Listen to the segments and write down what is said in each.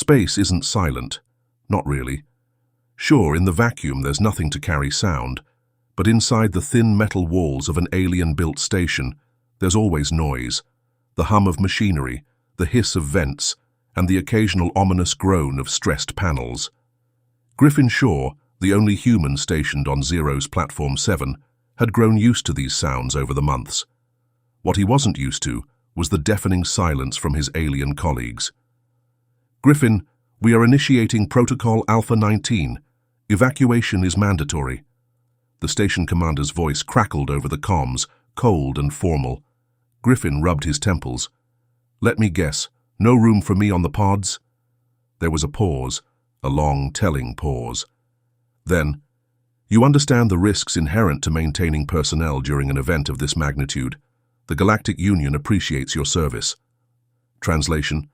Space isn't silent. Not really. Sure, in the vacuum there's nothing to carry sound, but inside the thin metal walls of an alien-built station, there's always noise. The hum of machinery, the hiss of vents, and the occasional ominous groan of stressed panels. Griffin Shaw, the only human stationed on Xeros Platform-7, had grown used to these sounds over the months. What he wasn't used to was the deafening silence from his alien colleagues. "Griffin, we are initiating Protocol Alpha 19. Evacuation is mandatory." The station commander's voice crackled over the comms, cold and formal. Griffin rubbed his temples. "Let me guess, no room for me on the pods?" There was a pause, a long, telling pause. Then, "You understand the risks inherent to maintaining personnel during an event of this magnitude. The Galactic Union appreciates your service." Translation: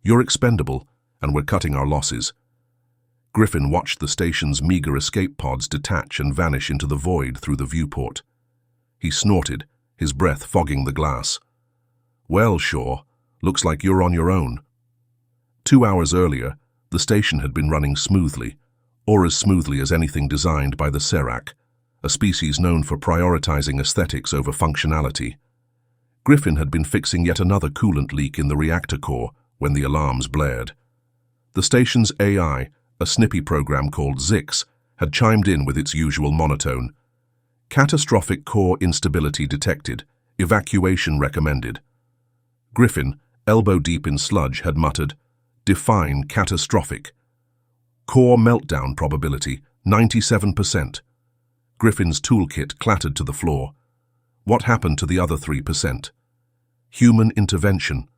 "You're expendable, and we're cutting our losses." Griffin watched the station's meager escape pods detach and vanish into the void through the viewport. He snorted, his breath fogging the glass. "Well, Shaw, looks like you're on your own." 2 hours earlier, the station had been running smoothly, or as smoothly as anything designed by the Tserak, a species known for prioritizing aesthetics over functionality. Griffin had been fixing yet another coolant leak in the reactor core when the alarms blared. The station's AI, a snippy program called Xeros, had chimed in with its usual monotone. "Catastrophic core instability detected. Evacuation recommended." Griffin, elbow deep in sludge, had muttered, "Define catastrophic." "Core meltdown probability, 97%. Griffin's toolkit clattered to the floor. What happened to the other 3%? Human intervention.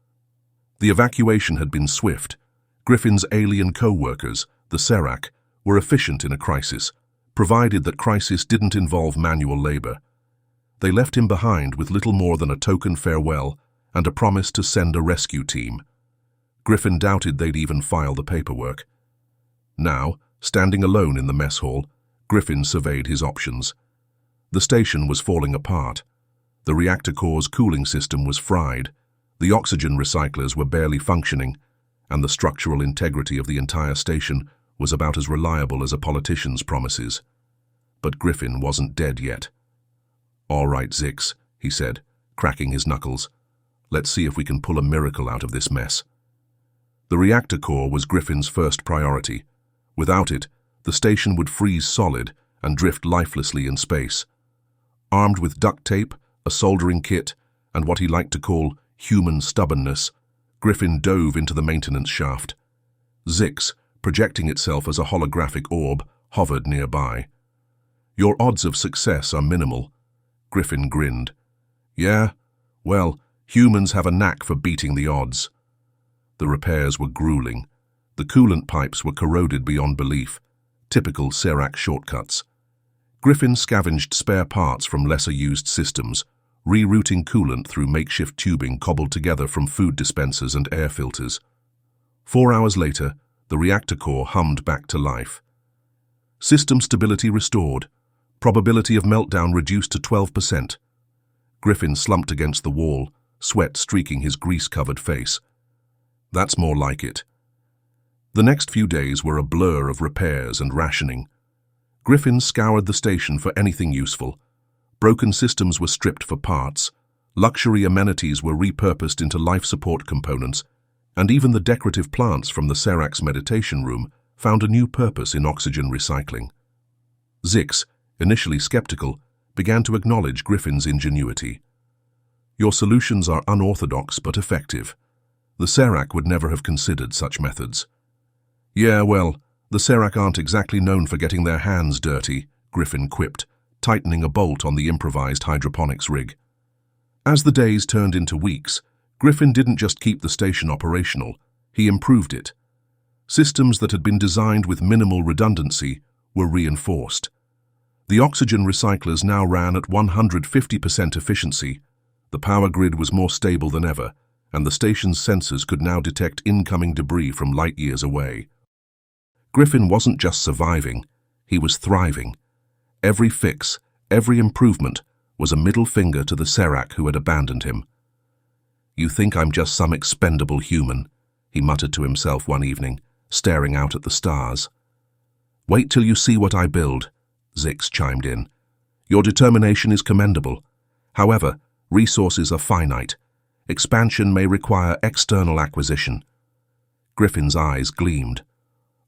The evacuation had been swift. Griffin's alien co-workers, the Tserak, were efficient in a crisis, provided that crisis didn't involve manual labor. They left him behind with little more than a token farewell and a promise to send a rescue team. Griffin doubted they'd even file the paperwork. Now, standing alone in the mess hall, Griffin surveyed his options. The station was falling apart. The reactor core's cooling system was fried, the oxygen recyclers were barely functioning, and the structural integrity of the entire station was about as reliable as a politician's promises. But Griffin wasn't dead yet. "All right, Xeros," he said, cracking his knuckles. "Let's see if we can pull a miracle out of this mess." The reactor core was Griffin's first priority. Without it, the station would freeze solid and drift lifelessly in space. Armed with duct tape, a soldering kit, and what he liked to call human stubbornness, Griffin dove into the maintenance shaft. Xeros, projecting itself as a holographic orb, hovered nearby. "Your odds of success are minimal." Griffin grinned. "Yeah? Well, humans have a knack for beating the odds." The repairs were grueling. The coolant pipes were corroded beyond belief, typical Tserak shortcuts. Griffin scavenged spare parts from lesser-used systems, rerouting coolant through makeshift tubing cobbled together from food dispensers and air filters. 4 hours later, the reactor core hummed back to life. System stability restored. Probability of meltdown reduced to 12%. Griffin slumped against the wall, sweat streaking his grease-covered face. That's more like it. The next few days were a blur of repairs and rationing. Griffin scoured the station for anything useful. Broken systems were stripped for parts, luxury amenities were repurposed into life support components, and even the decorative plants from the Tserak's meditation room found a new purpose in oxygen recycling. Xeros, initially skeptical, began to acknowledge Griffin's ingenuity. "Your solutions are unorthodox but effective. The Tserak would never have considered such methods." "Yeah, well, the Tserak aren't exactly known for getting their hands dirty," Griffin quipped, tightening a bolt on the improvised hydroponics rig. As the days turned into weeks, Griffin didn't just keep the station operational, he improved it. Systems that had been designed with minimal redundancy were reinforced. The oxygen recyclers now ran at 150% efficiency, the power grid was more stable than ever, and the station's sensors could now detect incoming debris from light years away. Griffin wasn't just surviving, he was thriving. Every fix, every improvement, was a middle finger to the Tserak who had abandoned him. "You think I'm just some expendable human," he muttered to himself one evening, staring out at the stars. "Wait till you see what I build," Zix chimed in. "Your determination is commendable. However, resources are finite. Expansion may require external acquisition." Griffin's eyes gleamed.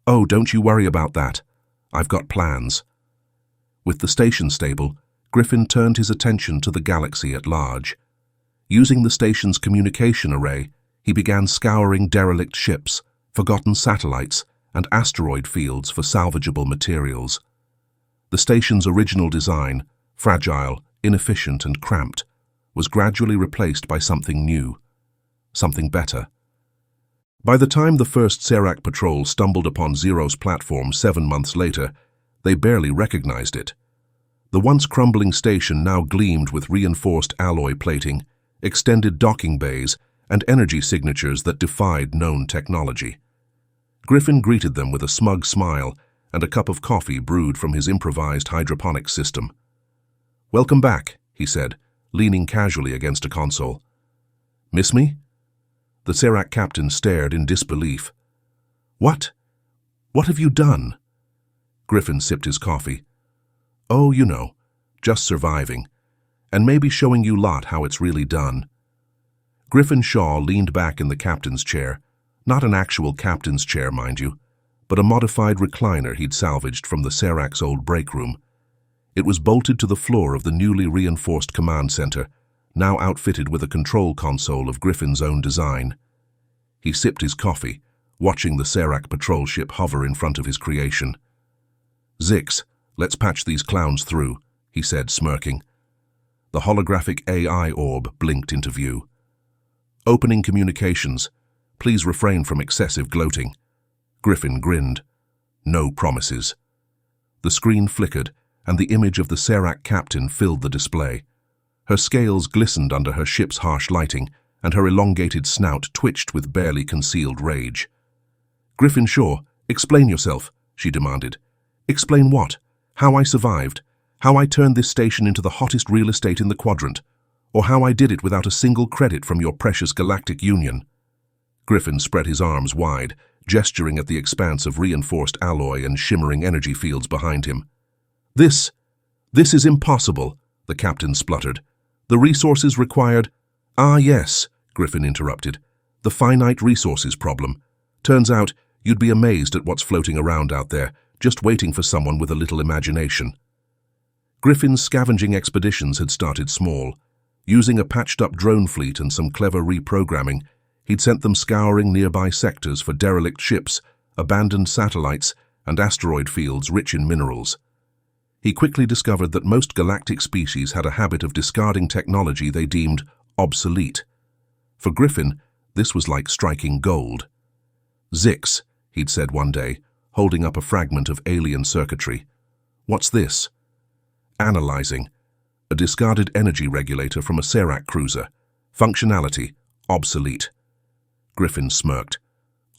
"Oh, don't you worry about that. I've got plans." With the station stable, Griffin turned his attention to the galaxy at large. Using the station's communication array, he began scouring derelict ships, forgotten satellites, and asteroid fields for salvageable materials. The station's original design, fragile, inefficient, and cramped, was gradually replaced by something new, something better. By the time the first Tserak patrol stumbled upon Xeros Platform-7 months later, they barely recognized it. The once crumbling station now gleamed with reinforced alloy plating, extended docking bays, and energy signatures that defied known technology. Griffin greeted them with a smug smile and a cup of coffee brewed from his improvised hydroponics system. "Welcome back," he said, leaning casually against a console. "Miss me?" The Tserak captain stared in disbelief. "What? What have you done?" Griffin sipped his coffee. "Oh, you know, just surviving, and maybe showing you lot how it's really done." Griffin Shaw leaned back in the captain's chair, not an actual captain's chair, mind you, but a modified recliner he'd salvaged from the Tserak's old break room. It was bolted to the floor of the newly reinforced command center, now outfitted with a control console of Griffin's own design. He sipped his coffee, watching the Tserak patrol ship hover in front of his creation. "Zix, let's patch these clowns through," he said, smirking. The holographic AI orb blinked into view. "Opening communications. Please refrain from excessive gloating." Griffin grinned. No promises. The screen flickered, and the image of the Tserak captain filled the display. Her scales glistened under her ship's harsh lighting, and her elongated snout twitched with barely concealed rage. "Griffin Shaw, explain yourself," she demanded. "Explain what? How I survived? How I turned this station into the hottest real estate in the quadrant? Or how I did it without a single credit from your precious Galactic Union?" Griffin spread his arms wide, gesturing at the expanse of reinforced alloy and shimmering energy fields behind him. This is impossible," the captain spluttered. "The resources required—" "Ah, yes," Griffin interrupted. "The finite resources problem. Turns out you'd be amazed at what's floating around out there, just waiting for someone with a little imagination." Griffin's scavenging expeditions had started small. Using a patched-up drone fleet and some clever reprogramming, he'd sent them scouring nearby sectors for derelict ships, abandoned satellites, and asteroid fields rich in minerals. He quickly discovered that most galactic species had a habit of discarding technology they deemed obsolete. For Griffin, this was like striking gold. "Zix," he'd said one day, holding up a fragment of alien circuitry. "What's this?" "Analyzing. A discarded energy regulator from a Tserak cruiser. Functionality, obsolete." Griffin smirked.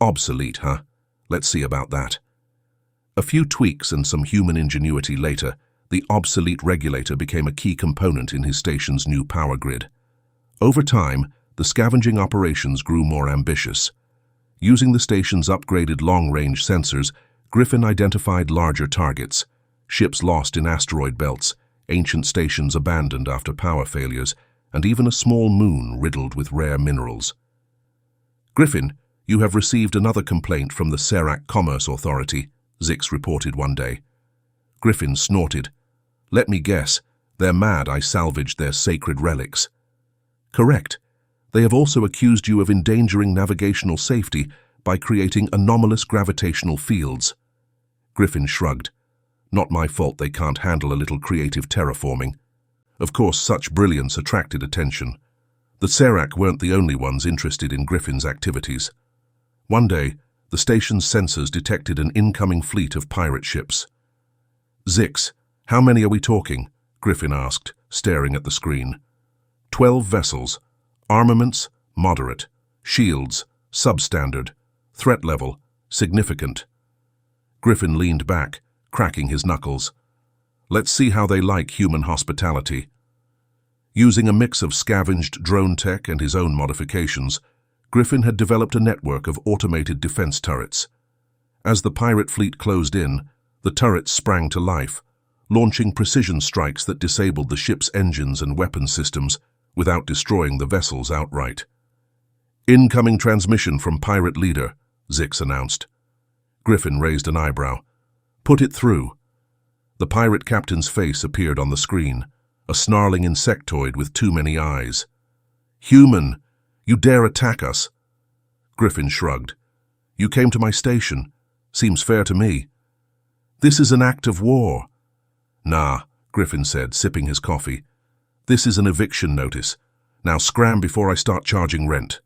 "Obsolete, huh? Let's see about that." A few tweaks and some human ingenuity later, the obsolete regulator became a key component in his station's new power grid. Over time, the scavenging operations grew more ambitious. Using the station's upgraded long-range sensors, Griffin identified larger targets: ships lost in asteroid belts, ancient stations abandoned after power failures, and even a small moon riddled with rare minerals. "Griffin, you have received another complaint from the Tserak Commerce Authority," Zix reported one day. Griffin snorted. "Let me guess, they're mad I salvaged their sacred relics." "Correct. They have also accused you of endangering navigational safety by creating anomalous gravitational fields." Griffin shrugged. "Not my fault they can't handle a little creative terraforming." Of course, such brilliance attracted attention. The Tserak weren't the only ones interested in Griffin's activities. One day, the station's sensors detected an incoming fleet of pirate ships. "Zix, how many are we talking?" Griffin asked, staring at the screen. 12 vessels. Armaments, moderate. Shields, substandard. Threat level, significant." Griffin leaned back, cracking his knuckles. "Let's see how they like human hospitality." Using a mix of scavenged drone tech and his own modifications, Griffin had developed a network of automated defense turrets. As the pirate fleet closed in, the turrets sprang to life, launching precision strikes that disabled the ship's engines and weapon systems without destroying the vessels outright. "Incoming transmission from pirate leader," Zix announced. Griffin raised an eyebrow. "Put it through." The pirate captain's face appeared on the screen, a snarling insectoid with too many eyes. "Human, you dare attack us?" Griffin shrugged. "You came to my station. Seems fair to me." "This is an act of war." "Nah," Griffin said, sipping his coffee. "This is an eviction notice. Now scram before I start charging rent."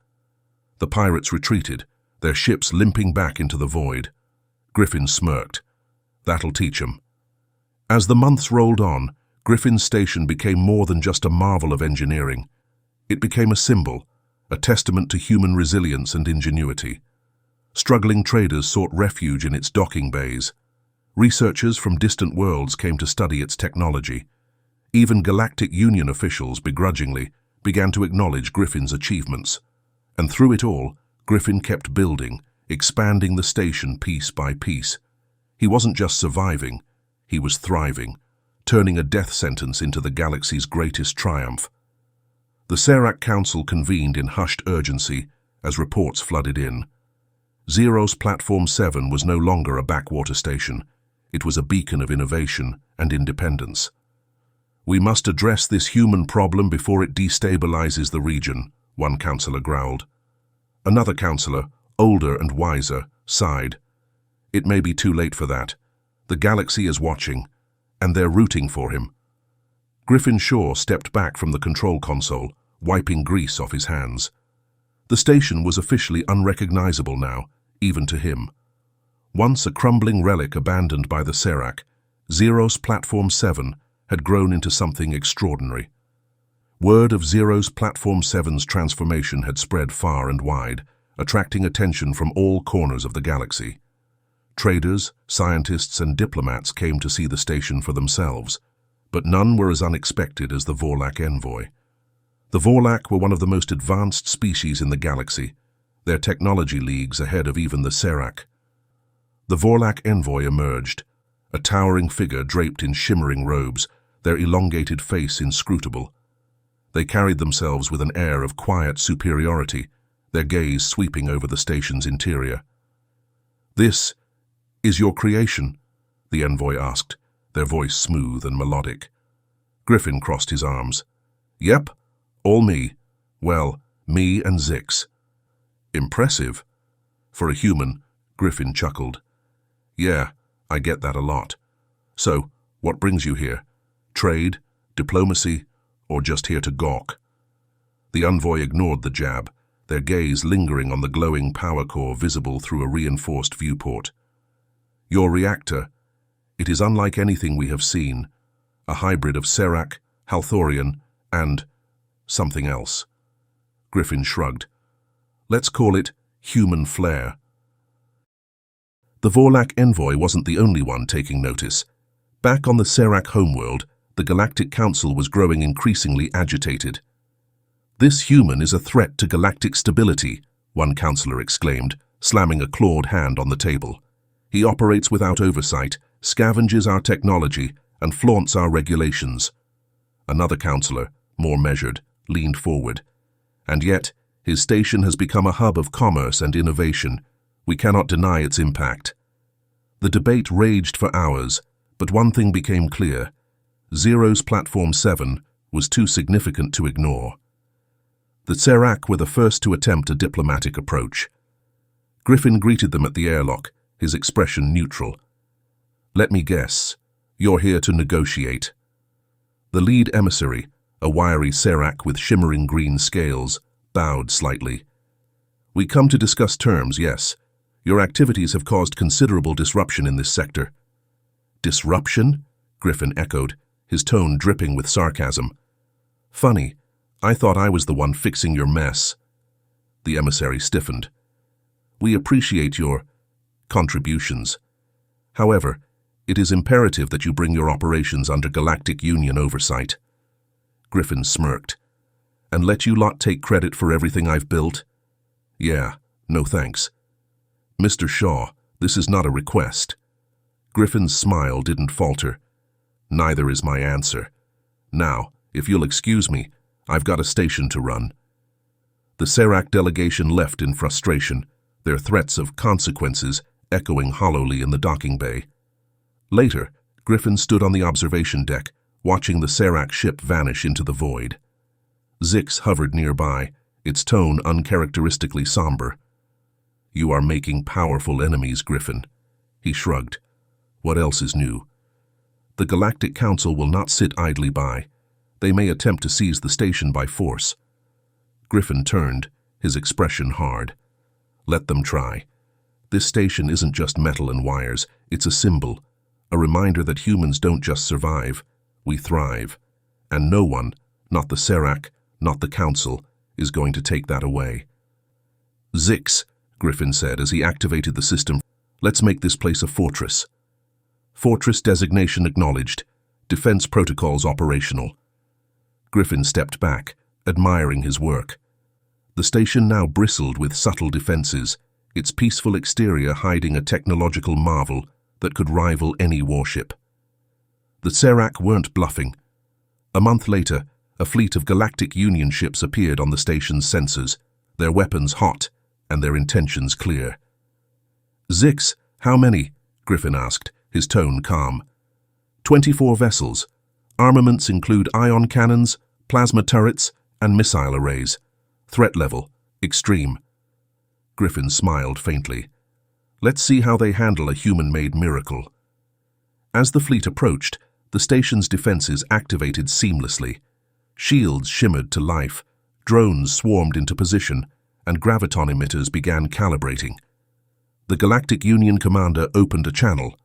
The pirates retreated, their ships limping back into the void. Griffin smirked. That'll teach 'em. As the months rolled on, Griffin's station became more than just a marvel of engineering. It became a symbol, a testament to human resilience and ingenuity. Struggling traders sought refuge in its docking bays. Researchers from distant worlds came to study its technology. Even Galactic Union officials, begrudgingly, began to acknowledge Griffin's achievements. And through it all, Griffin kept building, expanding the station piece by piece. He wasn't just surviving, he was thriving, turning a death sentence into the galaxy's greatest triumph. The Tserak Council convened in hushed urgency as reports flooded in. Xeros Platform-7 was no longer a backwater station. It was a beacon of innovation and independence. "We must address this human problem before it destabilizes the region," one councillor growled. Another councillor, older and wiser, sighed. "It may be too late for that. The galaxy is watching, and they're rooting for him." Griffin Shaw stepped back from the control console, wiping grease off his hands. The station was officially unrecognizable now, even to him. Once a crumbling relic abandoned by the Tserak, Xeros Platform-7 had grown into something extraordinary. Word of Xeros Platform-7's transformation had spread far and wide, attracting attention from all corners of the galaxy. Traders, scientists, and diplomats came to see the station for themselves, but none were as unexpected as the Vorlak envoy. The Vorlak were one of the most advanced species in the galaxy, their technology leagues ahead of even the Tserak. The Vorlak envoy emerged, a towering figure draped in shimmering robes, their elongated face inscrutable. They carried themselves with an air of quiet superiority, their gaze sweeping over the station's interior. "This is your creation?" the envoy asked, their voice smooth and melodic. Griffin crossed his arms. "Yep, all me. Well, me and Zix." "Impressive." For a human, Griffin chuckled. "Yeah, I get that a lot. So, what brings you here? Trade, diplomacy, or just here to gawk?" The envoy ignored the jab, their gaze lingering on the glowing power core visible through a reinforced viewport. "Your reactor, it is unlike anything we have seen, a hybrid of Tserak, Halthorian, and something else." Griffin shrugged. "Let's call it human flair." The Vorlak envoy wasn't the only one taking notice. Back on the Tserak homeworld, the Galactic Council was growing increasingly agitated. "This human is a threat to galactic stability," one councillor exclaimed, slamming a clawed hand on the table. "He operates without oversight, scavenges our technology, and flaunts our regulations." Another councillor, more measured, leaned forward. "And yet, his station has become a hub of commerce and innovation. We cannot deny its impact." The debate raged for hours, but one thing became clear. Xeros Platform-7 was too significant to ignore. The Tserak were the first to attempt a diplomatic approach. Griffin greeted them at the airlock, his expression neutral. "Let me guess, you're here to negotiate." The lead emissary, a wiry Tserak with shimmering green scales, bowed slightly. "We come to discuss terms, yes. Your activities have caused considerable disruption in this sector." "Disruption?" Griffin echoed, his tone dripping with sarcasm. "Funny, I thought I was the one fixing your mess." The emissary stiffened. "We appreciate your contributions. However, it is imperative that you bring your operations under Galactic Union oversight." Griffin smirked. "And let you lot take credit for everything I've built?" "Yeah, no thanks." "Mr. Shaw," This is not a request. Griffin's smile didn't falter. Neither is my answer. Now, if you'll excuse me, I've got a station to run. The Tserak delegation left in frustration, their threats of consequences echoing hollowly in the docking bay. Later, Griffin stood on the observation deck, watching the Tserak ship vanish into the void. Zix hovered nearby, its tone uncharacteristically somber. "You are making powerful enemies, Griffin." He shrugged. "What else is new?" "The Galactic Council will not sit idly by. They may attempt to seize the station by force." Griffin turned, his expression hard. "Let them try. This station isn't just metal and wires, it's a symbol, a reminder that humans don't just survive, we thrive. And no one, not the Tserak, not the Council, is going to take that away." "Zix," Griffin said as he activated the system, "let's make this place a fortress." Fortress designation acknowledged. Defense protocols operational. Griffin stepped back, admiring his work. The station now bristled with subtle defenses, its peaceful exterior hiding a technological marvel that could rival any warship. The Tserak weren't bluffing. A month later, a fleet of Galactic Union ships appeared on the station's sensors, their weapons hot and their intentions clear. "Zix, how many?" Griffin asked, his tone calm. 24 vessels. Armaments include ion cannons, plasma turrets, and missile arrays. Threat level, extreme." Griffin smiled faintly. "Let's see how they handle a human-made miracle." As the fleet approached, the station's defenses activated seamlessly. Shields shimmered to life, drones swarmed into position, and graviton emitters began calibrating. The Galactic Union commander opened a channel.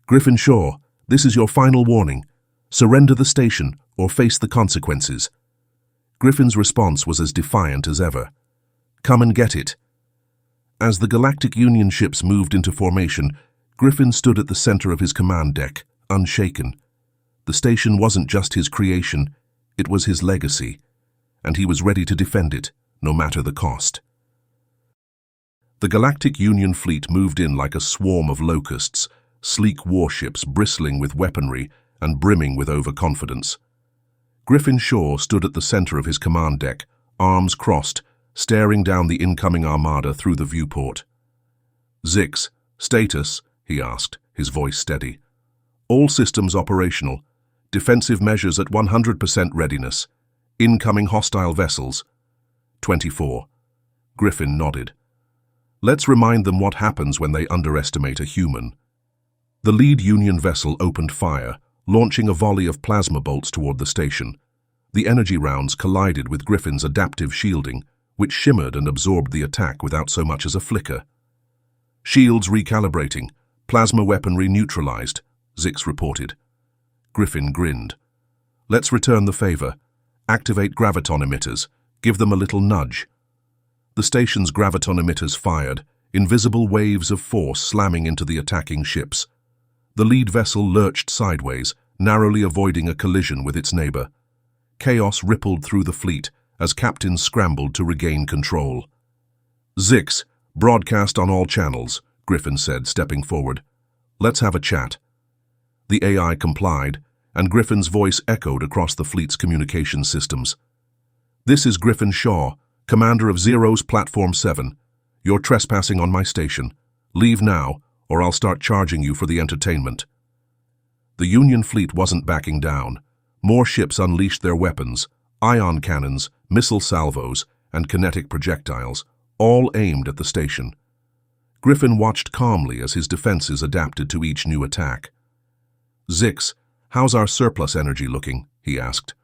"Griffin Shaw, this is your final warning. Surrender the station or face the consequences." Griffin's response was as defiant as ever. "Come and get it." As the Galactic Union ships moved into formation, Griffin stood at the center of his command deck, unshaken. The station wasn't just his creation, it was his legacy, and he was ready to defend it, no matter the cost. The Galactic Union fleet moved in like a swarm of locusts, sleek warships bristling with weaponry and brimming with overconfidence. Griffin Shaw stood at the center of his command deck, arms crossed, staring down the incoming armada through the viewport. "Zix, status?" he asked, his voice steady. "All systems operational. Defensive measures at 100% readiness. Incoming hostile vessels." 24. Griffin nodded. "Let's remind them what happens when they underestimate a human." The lead Union vessel opened fire, launching a volley of plasma bolts toward the station. The energy rounds collided with Griffin's adaptive shielding, which shimmered and absorbed the attack without so much as a flicker. "Shields recalibrating. Plasma weaponry neutralized," Zix reported. Griffin grinned. "Let's return the favor. Activate graviton emitters. Give them a little nudge." The station's graviton emitters fired, invisible waves of force slamming into the attacking ships. The lead vessel lurched sideways, narrowly avoiding a collision with its neighbor. Chaos rippled through the fleet as captains scrambled to regain control. "Zix, broadcast on all channels," Griffin said, stepping forward. "Let's have a chat." The AI complied, and Griffin's voice echoed across the fleet's communication systems. "This is Griffin Shaw, commander of Xeros Platform-7. You're trespassing on my station. Leave now, or I'll start charging you for the entertainment." The Union fleet wasn't backing down. More ships unleashed their weapons, ion cannons, missile salvos, and kinetic projectiles, all aimed at the station. Griffin watched calmly as his defenses adapted to each new attack. "Zix, how's our surplus energy looking?" he asked.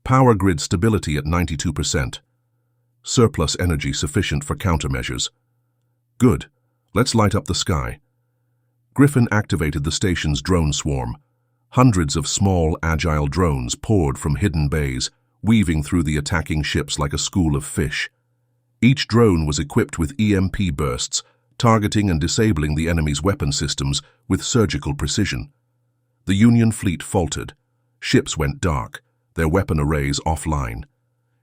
"Power grid stability at 92%. Surplus energy sufficient for countermeasures." "Good. Let's light up the sky." Griffin activated the station's drone swarm. Hundreds of small, agile drones poured from hidden bays, weaving through the attacking ships like a school of fish. Each drone was equipped with EMP bursts, targeting and disabling the enemy's weapon systems with surgical precision. The Union fleet faltered. Ships went dark, their weapon arrays offline.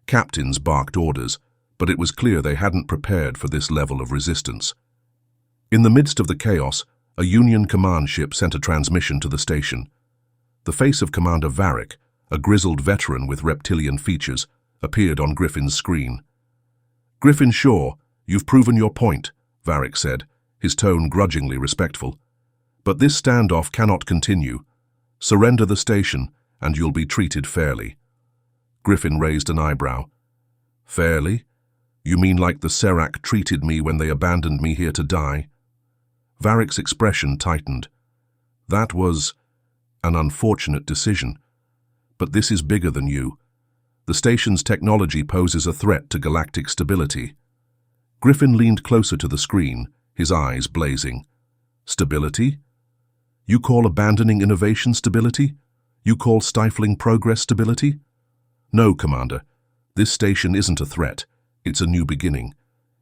Captains barked orders, but it was clear they hadn't prepared for this level of resistance. In the midst of the chaos, a Union command ship sent a transmission to the station. The face of Commander Varric, a grizzled veteran with reptilian features, appeared on Griffin's screen. "Griffin Shaw, you've proven your point," Varric said, his tone grudgingly respectful. "But this standoff cannot continue. Surrender the station, and you'll be treated fairly." Griffin raised an eyebrow. "Fairly? You mean like the Tserak treated me when they abandoned me here to die?" Varric's expression tightened. "That was an unfortunate decision. But this is bigger than you. The station's technology poses a threat to galactic stability." Griffin leaned closer to the screen, his eyes blazing. "Stability? You call abandoning innovation stability? You call stifling progress stability?" "No, Commander. This station isn't a threat. It's a new beginning.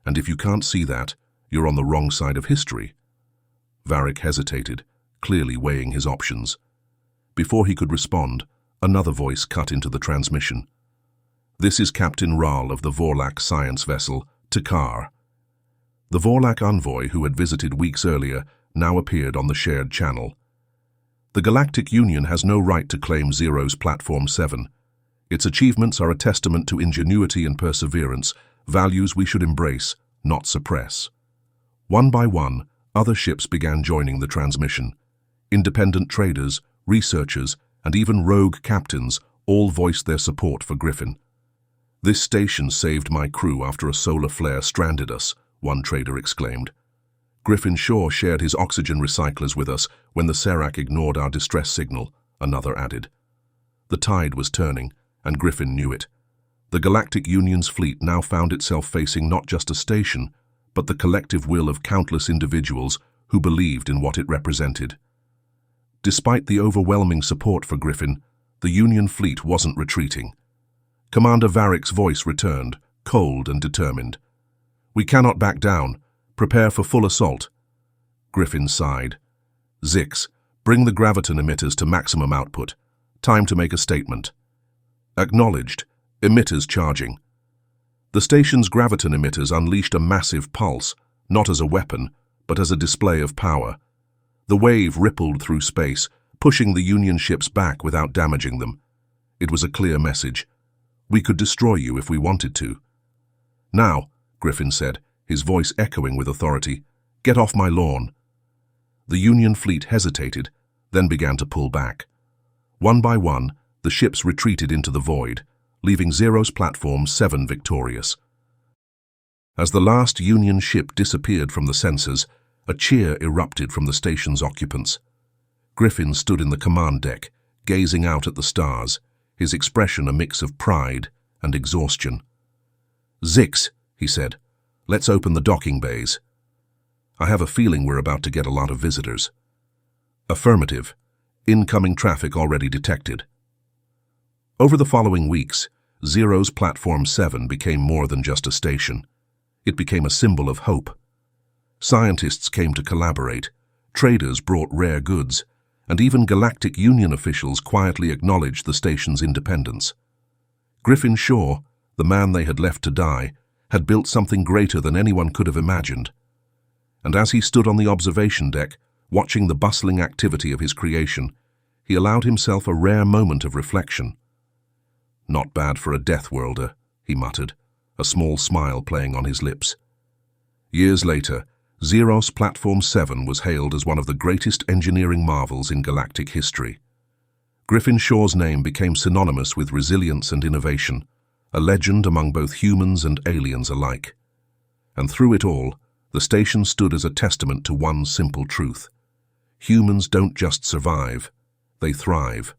And if you can't see that, you're on the wrong side of history." Varric hesitated, clearly weighing his options. Before he could respond, another voice cut into the transmission. "This is Captain Rahl of the Vorlak science vessel, Takar." The Vorlak envoy, who had visited weeks earlier, now appeared on the shared channel. "The Galactic Union has no right to claim Xeros Platform-7. Its achievements are a testament to ingenuity and perseverance, values we should embrace, not suppress." One by one, other ships began joining the transmission. Independent traders, researchers, and even rogue captains all voiced their support for Griffin. "This station saved my crew after a solar flare stranded us," one trader exclaimed. "Griffin Shaw shared his oxygen recyclers with us when the Tserak ignored our distress signal," another added. The tide was turning, and Griffin knew it. The Galactic Union's fleet now found itself facing not just a station, but the collective will of countless individuals who believed in what it represented. Despite the overwhelming support for Griffin, the Union fleet wasn't retreating. Commander Varric's voice returned, cold and determined. "We cannot back down. Prepare for full assault." Griffin sighed. "Zix, bring the graviton emitters to maximum output. Time to make a statement." "Acknowledged. Emitters charging." The station's graviton emitters unleashed a massive pulse, not as a weapon, but as a display of power. The wave rippled through space, pushing the Union ships back without damaging them. It was a clear message. We could destroy you if we wanted to. "Now," Griffin said, his voice echoing with authority, "get off my lawn." The Union fleet hesitated, then began to pull back. One by one, the ships retreated into the void, leaving Xeros Platform-7 victorious. As the last Union ship disappeared from the sensors, a cheer erupted from the station's occupants. Griffin stood in the command deck, gazing out at the stars, his expression a mix of pride and exhaustion. "Zix," he said, "let's open the docking bays. I have a feeling we're about to get a lot of visitors." "Affirmative. Incoming traffic already detected." Over the following weeks, Xeros Platform-7 became more than just a station. It became a symbol of hope. Scientists came to collaborate, traders brought rare goods, and even Galactic Union officials quietly acknowledged the station's independence. Griffin Shaw, the man they had left to die, had built something greater than anyone could have imagined. And as he stood on the observation deck, watching the bustling activity of his creation, he allowed himself a rare moment of reflection. "Not bad for a Deathworlder," he muttered, a small smile playing on his lips. Years later, Xeros Platform-7 was hailed as one of the greatest engineering marvels in galactic history. Griffin Shaw's name became synonymous with resilience and innovation, a legend among both humans and aliens alike. And through it all, the station stood as a testament to one simple truth. Humans don't just survive, they thrive.